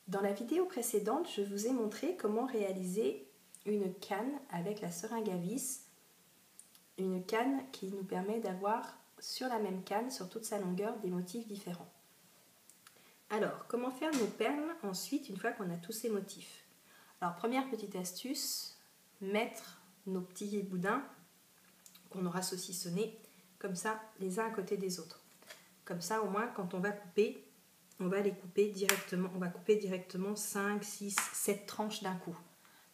Dans la vidéo précédente, je vous ai montré comment réaliser une canne avec la seringue à vis. Une canne qui nous permet d'avoir sur la même canne, sur toute sa longueur, des motifs différents. Alors, comment faire nos perles ensuite, une fois qu'on a tous ces motifs? Alors, première petite astuce, mettre nos petits boudins qu'on aura saucissonnés, comme ça, les uns à côté des autres. Comme ça, au moins, quand on va couper, on va couper directement 5, 6, 7 tranches d'un coup.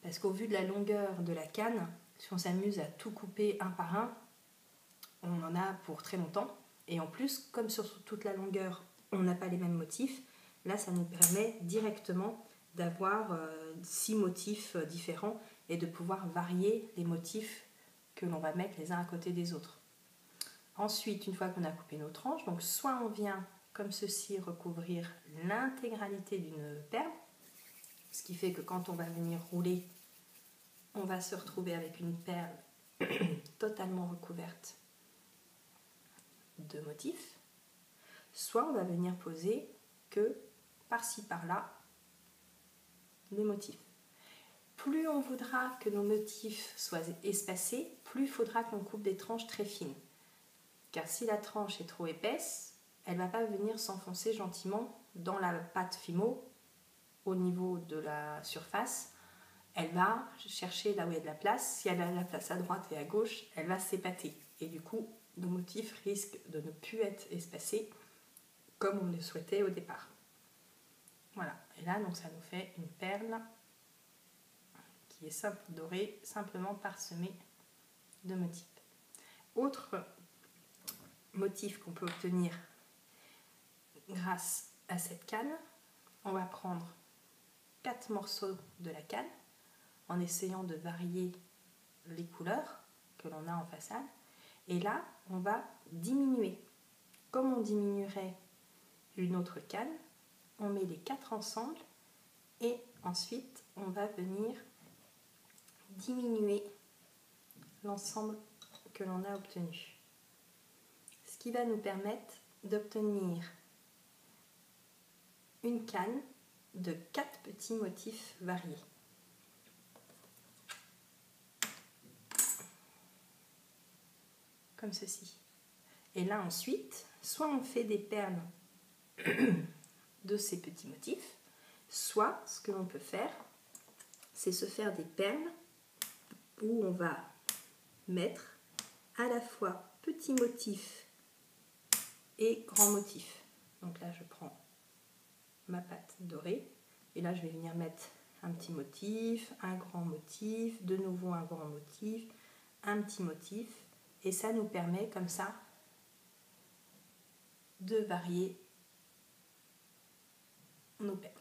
Parce qu'au vu de la longueur de la canne, si on s'amuse à tout couper un par un, on en a pour très longtemps. Et en plus, comme sur toute la longueur, on n'a pas les mêmes motifs, là, ça nous permet directement d'avoir 6 motifs différents et de pouvoir varier les motifs que l'on va mettre les uns à côté des autres. Ensuite, une fois qu'on a coupé nos tranches, donc soit on vient comme ceci recouvrir l'intégralité d'une perle, ce qui fait que quand on va venir rouler, on va se retrouver avec une perle totalement recouverte de motifs, soit on va venir poser que par-ci par-là des motifs. Plus on voudra que nos motifs soient espacés, plus il faudra qu'on coupe des tranches très fines. Car si la tranche est trop épaisse, elle ne va pas venir s'enfoncer gentiment dans la pâte Fimo au niveau de la surface. Elle va chercher là où il y a de la place. Si elle a de la place à droite et à gauche, elle va s'épater. Et du coup, nos motifs risquent de ne plus être espacés comme on le souhaitait au départ. Voilà. Et là, donc, ça nous fait une perle qui est simple, dorée, simplement parsemée de motifs. Autre motif qu'on peut obtenir grâce à cette canne, on va prendre 4 morceaux de la canne en essayant de varier les couleurs que l'on a en façade, et là on va diminuer comme on diminuerait une autre canne. On met les 4 ensemble et ensuite on va venir diminuer l'ensemble que l'on a obtenu, ce qui va nous permettre d'obtenir une canne de 4 petits motifs variés. Comme ceci. Et là ensuite, soit on fait des perles de ces petits motifs, soit ce que l'on peut faire, c'est se faire des perles où on va mettre à la fois petits motifs et grands motifs. Donc là je prends ma pâte dorée et là je vais venir mettre un petit motif, un grand motif, de nouveau un grand motif, un petit motif, et ça nous permet comme ça de varier nos perles.